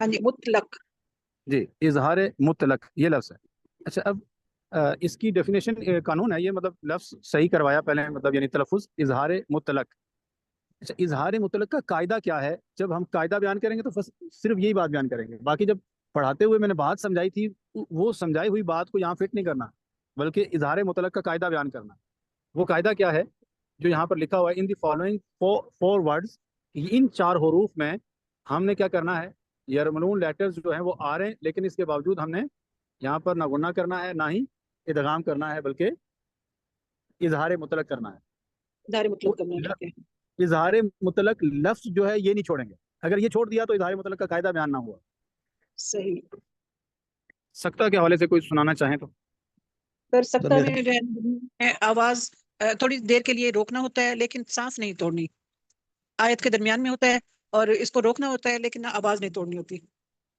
ہاں جی مطلق. جی اظہار مطلق یہ لفظ ہے. اچھا اب اس کی ڈیفینیشن قانون ہے یہ، مطلب لفظ صحیح کروایا پہلے، مطلب یعنی تلفظ اظہار مطلق. اچھا اظہار مطلق کا قاعدہ کیا ہے؟ جب ہم قاعدہ بیان کریں گے تو صرف یہی بات بیان کریں گے. باقی جب پڑھاتے ہوئے میں نے بات سمجھائی تھی، وہ سمجھائی ہوئی بات کو یہاں فٹ نہیں کرنا، بلکہ اظہار مطلق کا قاعدہ بیان کرنا. وہ قاعدہ کیا ہے جو یہاں پر لکھا ہوا ہے؟ ان دی فالوئنگ فور ورڈز، ان 4 حروف میں ہم نے کیا کرنا ہے؟ یرملون لیٹرز جو ہیں وہ آ رہے ہیں، لیکن اس کے باوجود ہم نے یہاں پر نہ غنہ کرنا ہے نہ ہی ادغام کرنا ہے، بلکہ اظہار مطلق کرنا ہے. اظہار مطلق کرنا ہے. ٹھیک ہے. اظہار مطلق لفظ جو ہے یہ نہیں چھوڑیں گے. اگر یہ چھوڑ دیا تو اظہار مطلق کا قاعدہ بیان نہ ہوا. صحیح. سکتہ کے حوالے سے کوئی سنانا چاہیں تو. سر سکتہ میں جو ہے آواز تھوڑی دیر کے لیے روکنا ہوتا ہے، لیکن سانس نہیں توڑنی. آیت کے درمیان میں ہوتا ہے اور اس کو روکنا ہوتا ہے، لیکن آواز نہیں توڑنی ہوتی.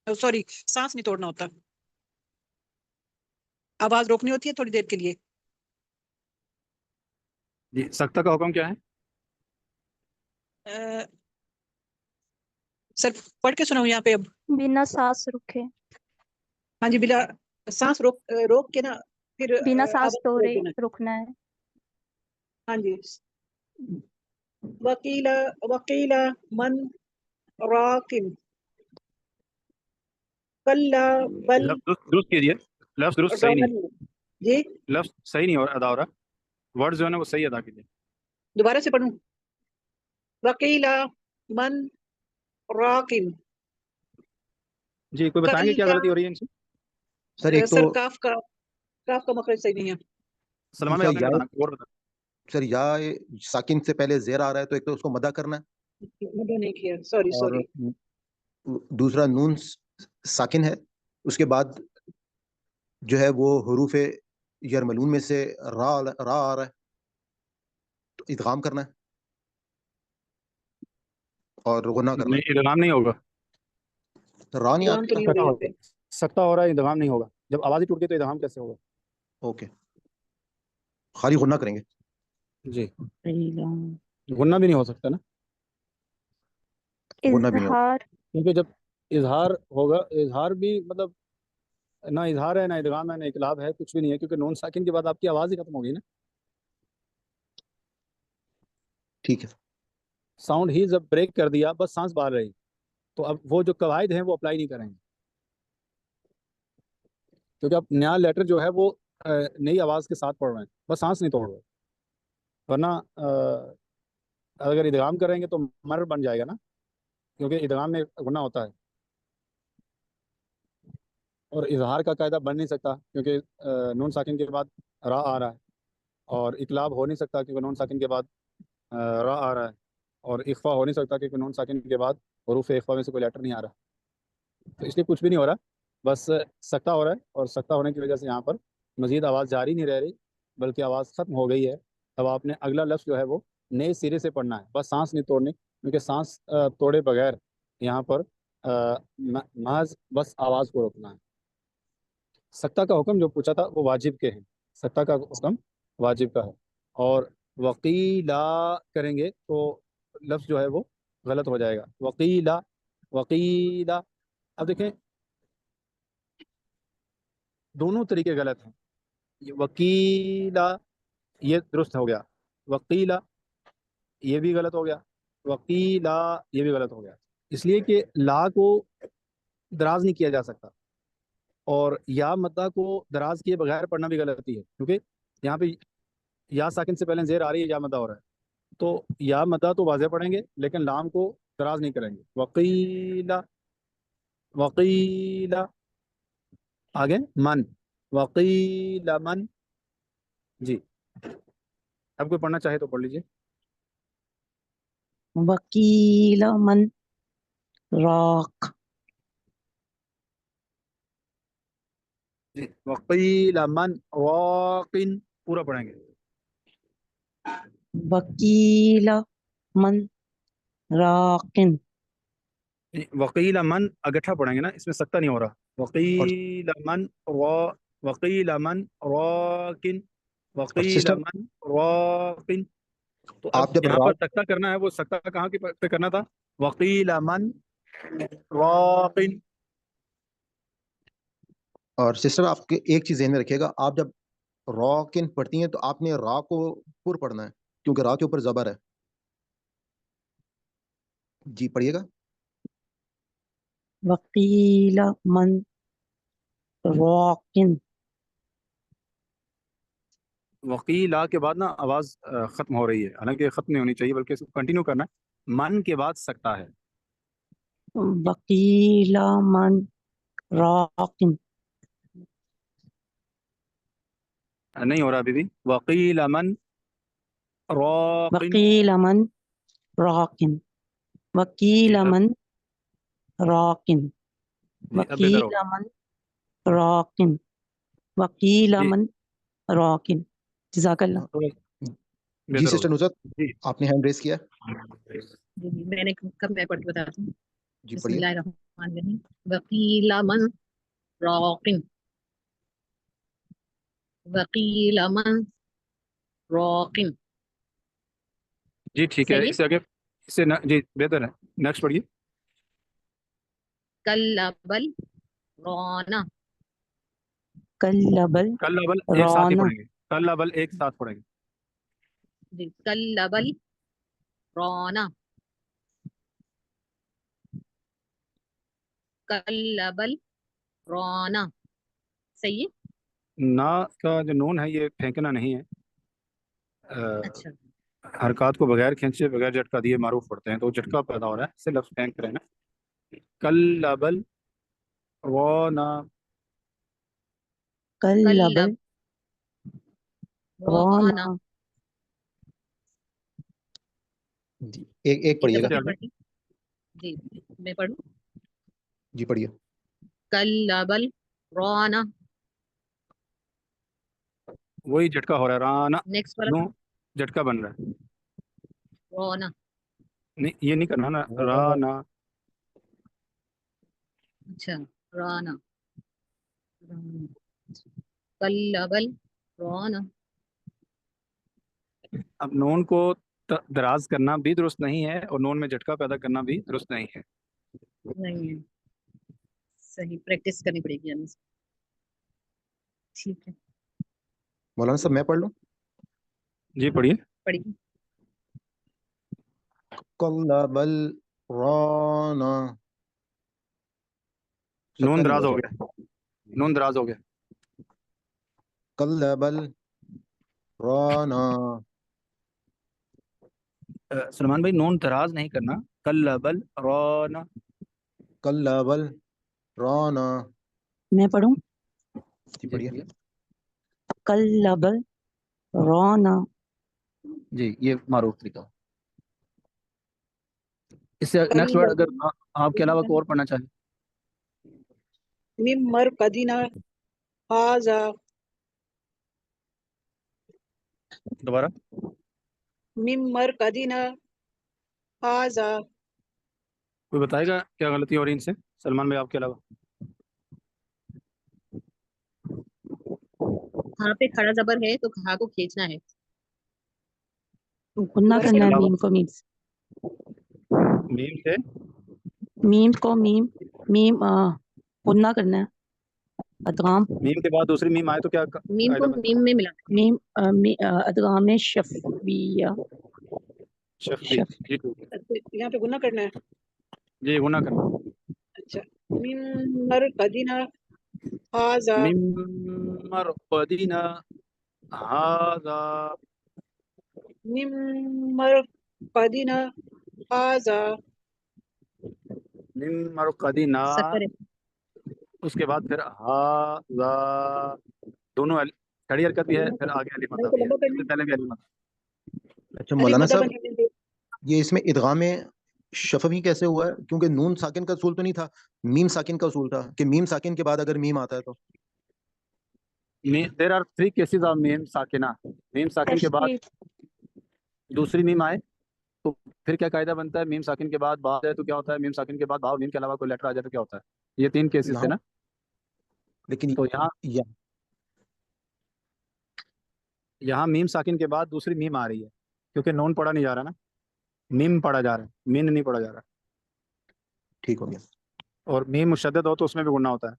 سوری، سانس نہیں توڑنا ہوتا، آواز روکنی ہوتی ہے تھوڑی دیر کے لیے. جی سکتہ کا حکم کیا ہے؟ سر پڑھ کے سناؤں یہاں پہ اب؟ بنا سانس رکھے. ہاں جی، بلا سانس روک کے نا پھر بنا سانس آواز توڑے روک دینا. رکنا ہے. ہاں جی. وکیل من راکن کلا بل لفظ درست کیجیے، لفظ درست صحیح نہیں، جی لفظ صحیح نہیں ادا ہو رہا، ورڈ جو ہے نا وہ صحیح ادا کیجیے. دوبارہ سے پڑھوں؟ وکیل من راکن. جی کوئی بتائیں گے کیا غلطی ہو رہی ہے ان سے؟ سر ایک تو سر کاف کا مخرج صحیح نہیں ہے. سلمان بھائی آپ نے بتانا اور بتا. سر یا ساکن سے پہلے زیر آ رہا ہے تو ایک تو اس کو مدہ کرنا ہے، مدد نہیں کیا. سوری اور سوری. دوسرا نون ساکن ہے، اس کے بعد جو ہے وہ حروف یرملون میں سے را آ رہا ہے تو ادغام کرنا ہے اور غنہ کرنا نہیں ادغام نہیں ہوگا، ہے. را نہیں ادغام تو نہیں ہو رہا یہاں پہ. سکتہ ہو رہا ہے، ادغام نہیں ہوگا. جب آواز ہی ٹوٹ گئی تو ادغام کیسے ہوگا؟ اوکے، خالی غنہ کریں گے. جی غنہ بھی نہیں ہو سکتا نا، غنہ بھی نہیں ہوگا. اظہار. کیونکہ جب اظہار ہوگا، اظہار بھی مطلب نہ اظہار ہے نہ ادغام ہے نہ اقلاب ہے، کچھ بھی نہیں ہے، کیونکہ نون ساکن کے بعد آپ کی آواز ہی ختم ہوگی نا. ٹھیک ہے. ساؤنڈ ہی جب بریک کر دیا بس سانس باہر رہی، تو اب وہ جو قواعد ہیں وہ اپلائی نہیں کریں گے، کیونکہ اب نیا لیٹر جو ہے وہ نئی آواز کے ساتھ پڑھ رہے ہیں، بس سانس نہیں توڑ رہے. ورنہ اگر ادغام کریں گے تو مر بن جائے گا نا، کیونکہ ادغام میں غنہ ہوتا ہے، اور اظہار کا قاعدہ بن نہیں سکتا کیونکہ نون ساکن کے بعد را آ رہا ہے، اور اقلاب ہو نہیں سکتا کیونکہ نون ساکن کے بعد را آ رہا ہے، اور اخفا ہو نہیں سکتا کیونکہ نون ساکن کے بعد حروف اخفا میں سے کوئی لیٹر نہیں آ رہا. تو اس لیے کچھ بھی نہیں ہو رہا، بس سکتہ ہو رہا ہے، اور سکتہ ہونے کی وجہ سے یہاں پر مزید آواز جاری نہیں رہ رہی بلکہ آواز ختم ہو گئی ہے. اب آپ نے اگلا لفظ جو ہے وہ نئے سرے سے پڑھنا ہے، بس سانس نہیں توڑنی، کیونکہ سانس توڑے بغیر یہاں پر محض بس آواز کو روکنا ہے. سکتہ کا حکم جو پوچھا تھا وہ واجب کے ہیں، سکتہ کا حکم واجب کا ہے، اور وقیلا کریں گے تو لفظ جو ہے وہ غلط ہو جائے گا. وقیلا وقیلا، اب دیکھیں دونوں طریقے غلط ہیں. وکیلا یہ درست ہو گیا، وقیلا یہ بھی غلط ہو گیا، وقیلا یہ بھی غلط ہو گیا، اس لیے کہ لا کو دراز نہیں کیا جا سکتا، اور یا مدہ کو دراز کیے بغیر پڑھنا بھی غلطی ہے، کیونکہ یہاں پہ یا ساکن سے پہلے زیر آ رہی ہے، یا مدہ ہو رہا ہے، تو یا مدہ تو واضح پڑھیں گے لیکن لام کو دراز نہیں کریں گے. وقیلا وقیلا، آگے من، وقیلا من. جی اب کوئی پڑھنا چاہے تو پڑھ لیجیے. وکیل من راق. جی وقیلا من واقن، پورا پڑھیں گے. وکیل من راقن. وقیل من اگٹھا پڑھیں گے نا، اس میں سکتہ نہیں ہو رہا. وقیل من وقیل من راقن، وقیل سسٹر من راقن. تو اب آپ جب یہاں پر سکتہ کرنا ہے، وہ سکتہ کہاں پہ کرنا تھا؟ وقیل من راقن. اور سسٹر آپ کے ایک چیز ذہن میں رکھیے گا، آپ جب راکن پڑھتی ہیں تو آپ نے را کو پر پڑھنا ہے کیونکہ را کے اوپر زبر ہے. جی پڑھیے گا. وقیل من راقن. وقیلا کے بعد نا آواز ختم ہو رہی ہے، حالانکہ ختم نہیں ہونی چاہیے بلکہ اس کو کنٹینیو کرنا ہے. من کے بعد سکتا ہے. وقیل من راقن. نہیں ہو رہا ابھی بھی. وقیل من راقن. وقیل من راقن. وقیل جی من راقن. جی اب بہتر وقیل ہوگا. من راقن. وقیل جی من راقن. جزاک اللہ. تھوڑا جی بہتر سسٹر ہوگا. نصرت جی آپ نے ہینڈ ریز کیا. جی میں نے کب میں پڑھ کے بتاتی ہوں. جی بسم پڑھیے. اللہ الرحمن الرحیم. وقیل من راقن. وقیل من راقن. جی ٹھیک ہے. صحیح. اس سے آگے جی بہتر ہے. نیکسٹ پڑھیے. کلا بل رانا. کل بل کل بل ایک ساتھ ہی رانا. پڑھیں گے. کل بل ایک ساتھ پڑھیں گے. جی کلا بل رانا. کلا بل رانا. صحیح ہے. نا کا جو نون ہے یہ پھینکنا نہیں ہے. اچھا حرکات کو بغیر کھینچے بغیر جھٹکا دیے معروف پڑھتے ہیں تو جھٹکا پیدا ہو رہا ہے. سے لفظ پھینک رہے ہیں. کل بل رانا. کل کلا بل رانا. رانا. جی ایک ایک پڑھیے دفعہ گا. پھر پڑھتی. جی میں پڑھوں. جی پڑھیے. کلا بل رانا. وہی جھٹکا ہو رہا ہے. رانا نیکسٹ والا نو جھٹکا بن رہا ہے. رانا. نہیں یہ نہیں کرنا نا. رانا. اچھا رانا. کلا بل رانا. اب نون کو دراز کرنا بھی درست نہیں ہے اور نون میں جھٹکا پیدا کرنا بھی درست نہیں ہے. نہیں ہے. صحیح پریکٹس کرنی پڑے گی. ٹھیک ہے مولانا صاحب میں پڑھ لوں. جی پڑھیے. پڑھیے. کل بل رانا. نون سکتا نہیں دراز ہوا ہو جب. گیا. نون دراز ہو گیا. کل بل رانا. سلمان بھائی نون دراز نہیں کرنا. کل بل رانا. کل بل رانا. میں پڑھوں. جی پڑھیے. کل بل رانا. جی یہ معروف طریقہ. اس سے نیکسٹ کلا ورڈ اگر آپ کے علاوہ کوئی اور پڑھنا چاہیں. مم مرقدنا هذا. دوبارہ. مم مرقدنا هذا. کوئی بتائے گا کیا غلطی ہو رہی ان سے سلمان بھائی آپ کے علاوہ. ہاں پہ کھڑا زبر ہے تو ہاں کو کھینچنا ہے. گناہ دوبارہ کرنا ہے علاوہ میم کو میم سے. میم سے میم کو میم. میم گناہ کرنا ہے. ادغام. میم کے بعد دوسری میم آئے تو کیا میم قاعدہ کو بنتا میم میں ملا. میم ادغام شفویہ. ہے؟ شفوی. شف. جی ٹھیک ہے. یہاں پہ گناہ کرنا ہے. جی گناہ کرنا. اچھا مم مرقدنا هذا. میم مرقدنا هذا. مم مرقدنا هذا. میم مرقدنا. سفر ہے. اس کے بعد پھر ہاذا. دونوں کھڑی حرکت بھی ہے پھر آگے علی مدہ نہیں تو بھی ہے. لمبا اس کرنا سے پہلے بھی علی مدہ. اچھا علی مولانا مدہ صاحب بنانے کے. یہ اس میں ادغام شفوی کیسے ہوا ہے؟ کیونکہ نون ساکن کا اصول تو نہیں تھا، میم ساکن کا اصول تھا کہ میم ساکن کے بعد اگر میم آتا ہے تو. دیر آر 3 cases of میم ساکنہ. میم ساکن کے بعد دوسری میم آئے تو پھر کیا قاعدہ بنتا ہے. میم ساکن کے بعد با ہے تو کیا ہوتا ہے. میم ساکن کے بعد با اور میم کے علاوہ کوئی لیٹر آ جائے تو کیا ہوتا ہے. یہ 3 cases تھے یہاں نا. لیکن تو یہاں میم ساکن کے بعد دوسری میم آ رہی ہے کیونکہ نون پڑھا نہیں جا رہا نا. میم پڑھا جا رہا ہے. مین نہیں پڑھا جا رہا. ٹھیک ہو گیا. اور میم مشدد ہو تو اس میں بھی گناہ ہوتا ہے.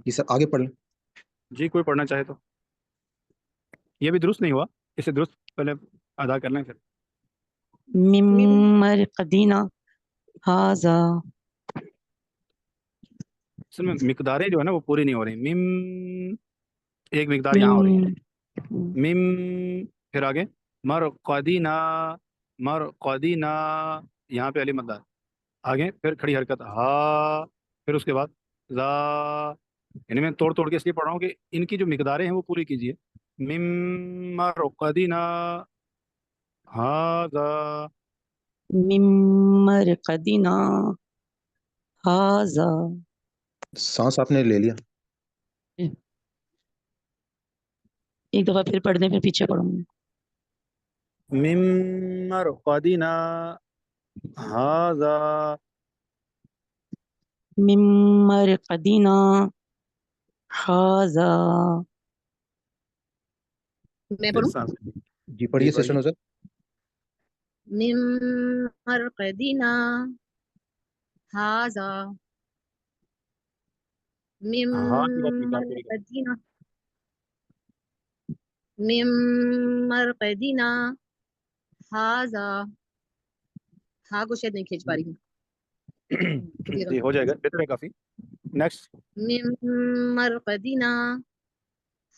جی سر آگے پڑھ لیں. جی کوئی پڑھنا چاہے تو. یہ بھی درست نہیں ہوا, اسے درست پہلے ادا کر لیں پھر. من مرقدنا هذا اصل میں مقداریں جو ہے نا وہ پوری نہیں ہو رہی. مم ایک مقدار یہاں ہو رہی ہے. من مم پھر آگے مرقدنا مرقدنا یہاں پہ علی مدہ. آگے پھر کھڑی حرکت ہا, پھر اس کے بعد ذا. یعنی میں توڑ توڑ کے اس لیے پڑھ رہا ہوں کہ ان کی جو مقداریں ہیں وہ پوری کیجیے. مم مرقدنا ہاذا. من مرقدنا هذا. سانس آپ نے لے لیا. ایک دفعہ پھر پڑھ دیں پھر پیچھے پڑھوں گی. مم مرقدنا ہاذا. من مرقدنا هذا. میں پھر پڑھوں. سانس. جی پڑھیے پڑھیے. Sister nozzle. من مرقدنا هذا. من ہاں کی بات مقدار پوری کریں. مرقدنا من مرقدنا هذا. ہاں کو شاید نہیں کھینچ پا رہی ہوں. جی ہو جائے گا, بہتر ہے کافی. نیکسٹ. من مرقدنا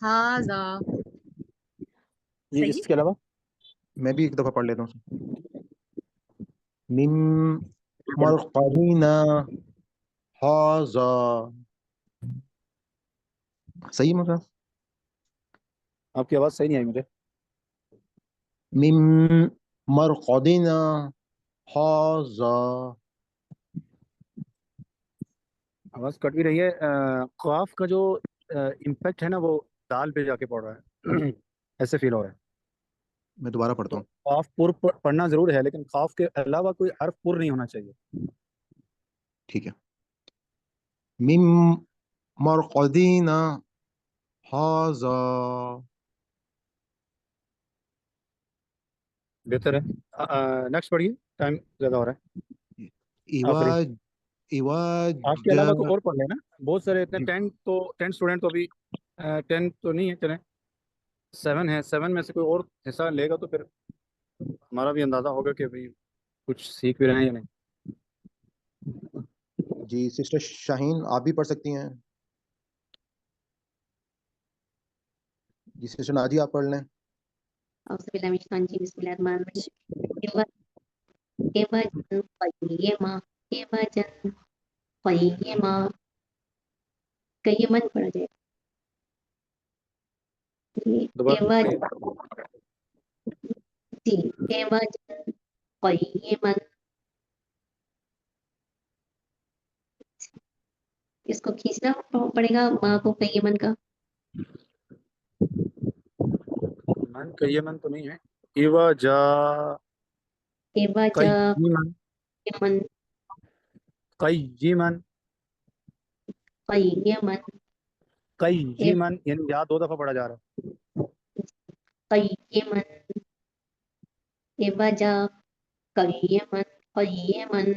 هذا. جی صحیح. اس کے علاوہ میں بھی ایک دفعہ پڑھ لیتا ہوں. من مرقدنا هذا. صحیح مطلب آپ کی آواز صحیح نہیں آئی مجھے. من مرقدنا هذا. آواز کٹ بھی رہی ہے. قاف کا جو امپیکٹ ہے نا وہ دال پہ جا کے پڑ رہا ہے. ایسے فیل ہو رہا ہے. میں دوبارہ پڑھتا تو ہوں. قاف پر پڑھنا ضرور ہے لیکن قاف کے علاوہ کوئی حرف پر نہیں ہونا چاہیے. ٹھیک ہے. من مرقدنا هذا. بہتر ہے. نیکسٹ پڑھیے, ٹائم زیادہ ہو رہا ہے. آخری. آپ کے علاوہ کوئی اور پڑھ لینا. بہت سارے اتنے 10 اسٹوڈنٹ تو ابھی 10 تو نہیں ہے, چلیں 7 ہے. 7 میں سے کوئی اور حصہ لے گا تو پھر ہمارا بھی اندازہ ہوگا کہ بھائی کچھ سیکھ بھی رہے ہیں یا نہیں. جی سسٹر شاہین آپ بھی پڑھ سکتی ہیں. جی سسٹر نادی آپ پڑھ لیں. أعوذ بالله من الشيطان الرجيم بسم الله الرحمن الرحيم عوجا قيما عوجا قيما قيما پڑھا جائے. دوبارہ جی عوجا قيما. اس کو کھینچنا پڑے گا ماں کو قیمن کا. من قیمن تو نہیں ہے. ایوا جا عوجا قیمن قیمن قیمن قیمن قیمن یعنی یا 2 دفعہ پڑھا جا رہا ہے. قیمن عوجا قیمن قیمن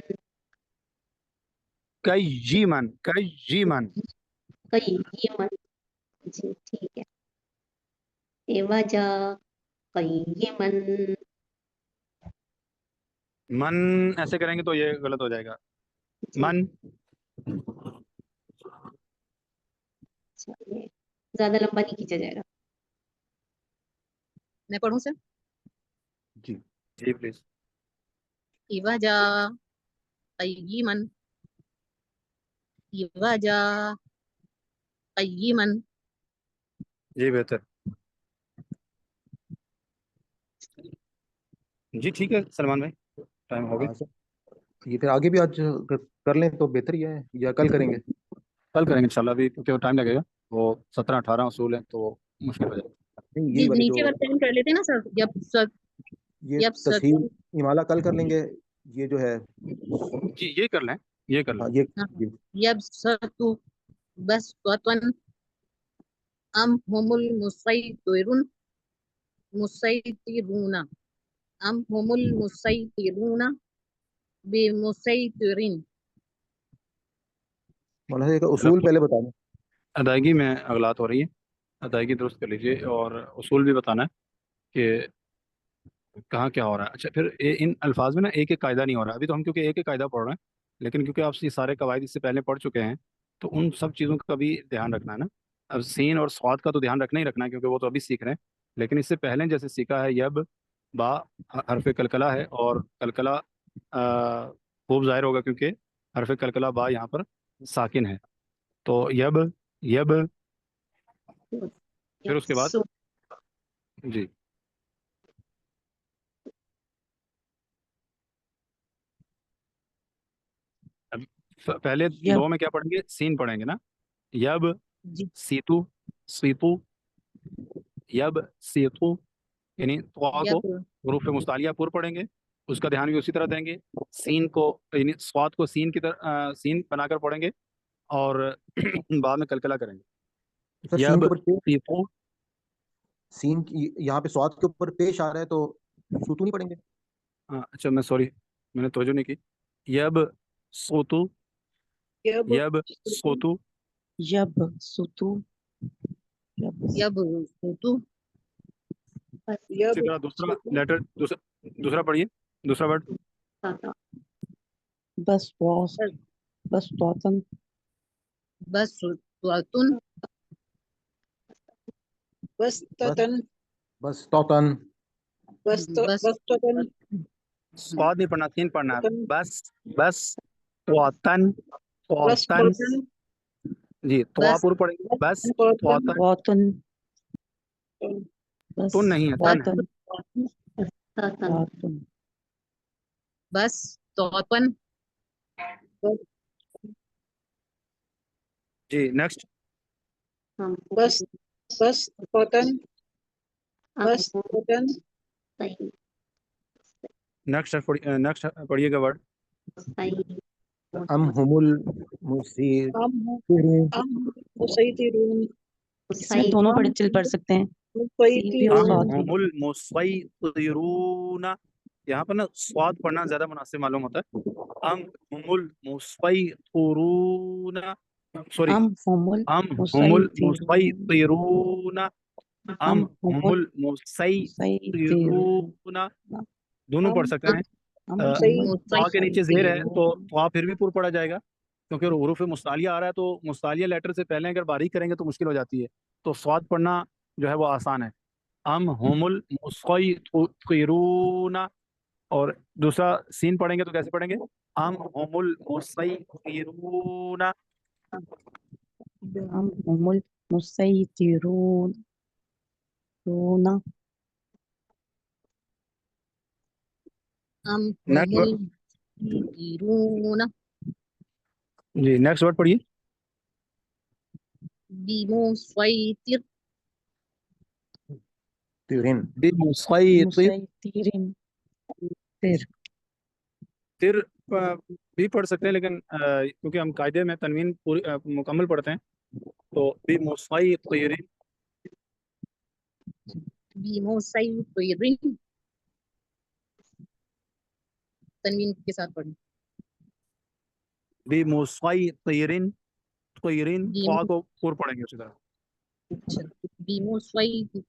قیمن قیمن. قیمن. جی ٹھیک ہے. عوجا قیمن. من ایسے کریں گے تو یہ غلط ہو جائے گا. من چلیے زیادہ لمبا نہیں کھینچا جائے گا. میں پڑھوں سے. جی جی پلیز. عوجا قیما عوجا قیما. جی بہتر. جی ٹھیک ہے سلمان بھائی, ٹائم ہو گیا. یہ پھر آگے بھی آج کر لیں تو بہتر ہی ہے یا کل کریں گے؟ کل کریں گے انشاءاللہ, ابھی کیونکہ ٹائم لگے گا. وہ 17-18 اصول ہیں تو وہ مشکل ہو جائے گا. نہیں جی یہی والے نیچے جو والا ٹائم کر لیتے ہیں نا سر. یہ جب تصحیح امالہ کل کر لیں گے. یہ جو ہے جی یہ کر لیں, یہ کر لیں. ہاں یہ یب ستو بس وطن ام هم المسيطرون مسيطرون ام هم المسيطرون بمسيطرين. مولانا کا اصول پہلے بتا دیں. ادائیگی میں اغلاط ہو رہی ہے، ادائیگی درست کر لیجیے، اور اصول بھی بتانا ہے کہ کہاں کیا ہو رہا ہے۔ اچھا پھر ان الفاظ میں نا ایک ایک قاعدہ نہیں ہو رہا ابھی تو، ہم کیونکہ ایک ایک قاعدہ پڑھ رہے ہیں، لیکن کیونکہ آپ یہ سارے قواعد اس سے پہلے پڑھ چکے ہیں تو ان سب چیزوں کا بھی دھیان رکھنا ہے نا۔ اب سین اور صاد کا تو دھیان رکھنا ہی رکھنا ہے کیونکہ وہ تو ابھی سیکھ رہے ہیں، لیکن اس سے پہلے جیسے سیکھا ہے یب با حرف کلکلہ ہے، اور کلکلہ خوب ظاہر ہوگا کیونکہ حرف کلکلہ با یہاں پر ساکن ہے، تو یب یب، پھر اس کے بعد جی اب پہلے یب دو میں کیا پڑھیں گے؟ سین پڑھیں گے نا، یب جی سیتو سیتو، یب سیتو، یعنی طوا کو یب حروف مستعلیہ پر پڑھیں گے، اس کا دھیان بھی اسی طرح دیں گے، سین کو یعنی صاد کو سین کی طرح سین بنا کر پڑھیں گے، اور بعد میں کلکلہ کریں گے، سر سین یب کے اوپر سیتو۔ سین یہاں پہ سواد کے اوپر پیش آ رہا ہے تو سوتو نہیں پڑیں گے؟ اچھا میں سوری، میں نے توجہ نہیں کی، یب سوتو، یب یب سوتو، یب ستو، یب یب سوتو، یب اسی طرح دوسرا سوتو، لیٹر، دوسرا پڑھیے، دوسرا ورڈ، بس واس، بس توتن، بس توتن، بس تتن، بس توتن، بس توتن، صاد نہیں پڑھنا، سین پڑھنا ہے، توتن، بس بس توتن بس توتن، توتن، جی بس توافر پڑھیں گے، بس توتن، توتن، واتن، بس تن نہیں ہے، تن ہے، واتن، واتن، بس توتن، جی نیکسٹ، بس بس توتن، بس توتن، نیکسٹ پڑھیے گا ورڈ، ام هم المسيطرون. ام مسیطرون، اس میں دونوں پڑھ سکتے ہیں، سین بھی اور ام صاد بھی۔ هم المسيطرون، یہاں پر نا صاد پڑھنا زیادہ مناسب معلوم ہوتا ہے، ام هم المسيطرون، سوری ام هم ام هم المسيطرون، المسيطرون، ام ام هم هم المسيطرون، المسيطرون، دونوں پڑھ سکتے ہیں، ام طا کے نیچے زیر ہے تو مسيطرون، طا پھر بھی پر پڑھا جائے گا کیونکہ حروف مستعلیہ آ رہا ہے، تو مستعلیہ لیٹر سے پہلے اگر باریک کریں گے تو مشکل ہو جاتی ہے، تو صاد پڑھنا جو ہے وہ آسان ہے، ام هم المسيطرون، اور دوسرا سین پڑھیں گے تو کیسے پڑھیں گے؟ ام هم المسيطرون، ام هم المسيطرون، ام نیکسٹ المسيطرون، جی نیکسٹ ورڈ پڑھیے، بمسيطر، بمسيطر، مسيطرين، پھر پھر بھی پڑھ سکتے ہیں، لیکن کیونکہ ہم قاعدے میں تنوین پوری مکمل پڑھتے ہیں تو بمسيطر، بمسيطر، تنوین کے ساتھ پڑھیں، بمسيطر، طیرین طا بم- کو پور پڑھیں گے اسی طرح، اچھا، بمسيطر،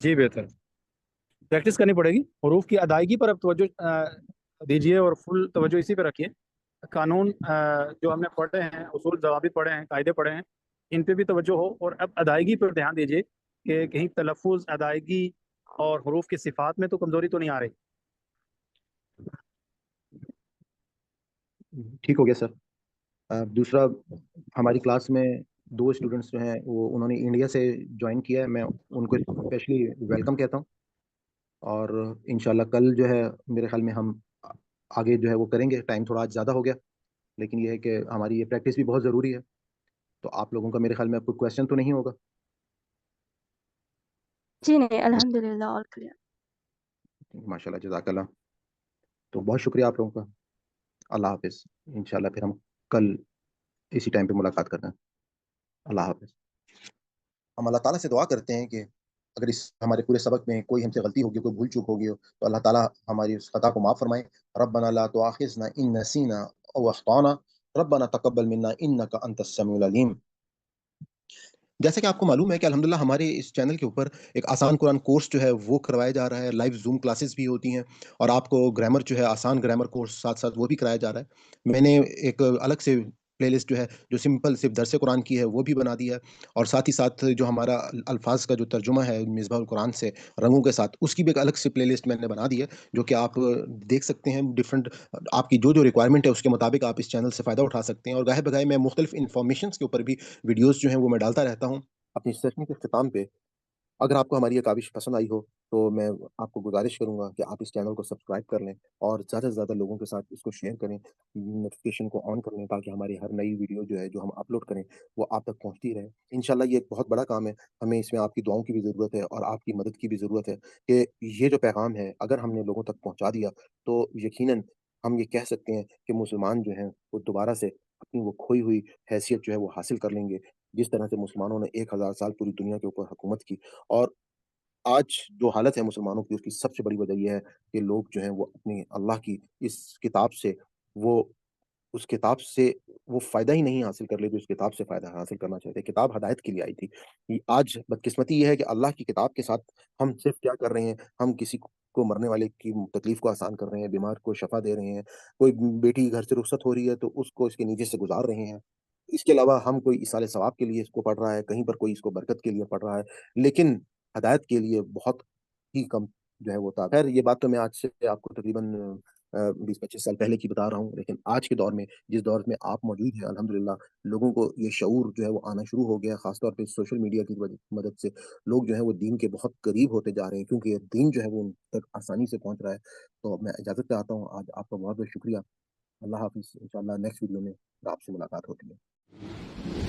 جی بہتر، پریکٹس کرنی پڑے گی، حروف کی ادائیگی پر اب توجہ دیجیے اور فل توجہ اسی پہ رکھیے، قانون جو ہم نے پڑھے ہیں، اصول ضوابط پڑھے ہیں، قاعدے پڑھے ہیں، ان پہ بھی توجہ ہو، اور اب ادائیگی پر دھیان دیجیے کہ کہیں تلفظ، ادائیگی اور حروف کی صفات میں تو کمزوری تو نہیں آ رہی۔ ٹھیک ہو گیا سر۔ دوسرا ہماری کلاس میں 2 اسٹوڈنٹس جو ہیں وہ انہوں نے انڈیا سے جوائن کیا ہے، میں ان کو اسپیشلی ویلکم کہتا ہوں، اور انشاءاللہ کل جو ہے میرے خیال میں ہم آگے جو ہے وہ کریں گے، ٹائم تھوڑا آج زیادہ ہو گیا، لیکن یہ ہے کہ ہماری یہ پریکٹس بھی بہت ضروری ہے، تو آپ لوگوں کا میرے خیال میں کوئی کویشچن تو نہیں ہوگا؟ جی نہیں، الحمدللہ آل کلیئر۔ ماشاءاللہ، جزاک اللہ، تو بہت شکریہ آپ لوگوں کا، اللہ حافظ، انشاءاللہ پھر ہم کل اسی ٹائم پہ ملاقات کرتے ہیں، اللہ حافظ۔ ہم اللہ تعالیٰ سے دعا کرتے ہیں کہ اگر اس ہمارے پورے سبق میں کوئی ہم سے غلطی ہوگی، کوئی بھول چوک ہوگی ہو، تو اللہ تعالیٰ ہماری اس خطا کو معاف فرمائے۔ ربنا لا تؤاخذنا ان نسینا او اخطانا ربنا تقبل منا انک انت السمیع العلیم۔ جیسا کہ آپ کو معلوم ہے کہ الحمدللہ ہمارے اس چینل کے اوپر ایک آسان قرآن کورس جو ہے وہ کروایا جا رہا ہے، لائیو زوم کلاسز بھی ہوتی ہیں، اور آپ کو گرامر جو ہے آسان گرامر کورس ساتھ ساتھ وہ بھی کرایا جا رہا ہے۔ میں نے ایک الگ سے پلے لسٹ جو ہے جو سمپل صرف درس قرآن کی ہے وہ بھی بنا دی ہے، اور ساتھ ہی ساتھ جو ہمارا الفاظ کا جو ترجمہ ہے مصباح القرآن سے رنگوں کے ساتھ، اس کی بھی ایک الگ سے پلے لسٹ میں نے بنا دی ہے، جو کہ آپ دیکھ سکتے ہیں۔ ڈفرنٹ آپ کی جو ریکوائرمنٹ ہے اس کے مطابق آپ اس چینل سے فائدہ اٹھا سکتے ہیں، اور گاہے بگاہے میں مختلف انفارمیشنس کے اوپر بھی ویڈیوز جو ہیں وہ میں ڈالتا رہتا ہوں۔ اپنی سیشن کے اختتام پہ اگر آپ کو ہماری یہ کاوش پسند آئی ہو تو میں آپ کو گزارش کروں گا کہ آپ اس چینل کو سبسکرائب کر لیں اور زیادہ سے زیادہ لوگوں کے ساتھ اس کو شیئر کریں، نوٹیفیکیشن کو آن کر لیں، تاکہ ہماری ہر نئی ویڈیو جو ہے جو ہم اپلوڈ کریں وہ آپ تک پہنچتی رہے۔ انشاءاللہ یہ ایک بہت بڑا کام ہے، ہمیں اس میں آپ کی دعاؤں کی بھی ضرورت ہے اور آپ کی مدد کی بھی ضرورت ہے کہ یہ جو پیغام ہے اگر ہم نے لوگوں تک پہنچا دیا تو یقیناً ہم یہ کہہ سکتے ہیں کہ مسلمان جو ہیں وہ دوبارہ سے اپنی وہ کھوئی ہوئی حیثیت جو ہے وہ حاصل کر لیں گے، جس طرح سے مسلمانوں نے 1000 سال پوری دنیا کے اوپر حکومت کی۔ اور آج جو حالت ہے مسلمانوں کی، اس کی سب سے بڑی وجہ یہ ہے کہ لوگ جو ہیں وہ اپنی اللہ کی اس کتاب سے وہ اس کتاب سے وہ فائدہ ہی نہیں حاصل کر لے جو اس کتاب سے فائدہ حاصل کرنا چاہتے ہیں۔ کتاب ہدایت کے لیے آئی تھی۔ آج بدقسمتی یہ ہے کہ اللہ کی کتاب کے ساتھ ہم صرف کیا کر رہے ہیں، ہم کسی کو مرنے والے کی تکلیف کو آسان کر رہے ہیں، بیمار کو شفا دے رہے ہیں، کوئی بیٹی گھر سے رخصت ہو رہی ہے تو اس کو اس کے نیچے سے گزار رہے ہیں۔ اس کے علاوہ ہم کوئی ایصال ثواب کے لیے اس کو پڑھ رہا ہے، کہیں پر کوئی اس کو برکت کے لیے پڑھ رہا ہے، لیکن ہدایت کے لیے بہت ہی کم جو ہے وہ تھا۔ خیر یہ بات تو میں آج سے آپ کو تقریباً 20-25 سال پہلے کی بتا رہا ہوں، لیکن آج کے دور میں جس دور میں آپ موجود ہیں الحمدللہ لوگوں کو یہ شعور جو ہے وہ آنا شروع ہو گیا، خاص طور پہ سوشل میڈیا کی مدد سے لوگ جو ہیں وہ دین کے بہت قریب ہوتے جا رہے ہیں، کیونکہ یہ دین جو ہے وہ ان تک آسانی سے پہنچ رہا ہے۔ تو میں اجازت چاہتا ہوں، آج آپ کا بہت بہت شکریہ۔ اللہ حافظ، انشاءاللہ نیکسٹ ویڈیو میں آپ سے ملاقات ہوتی ہے۔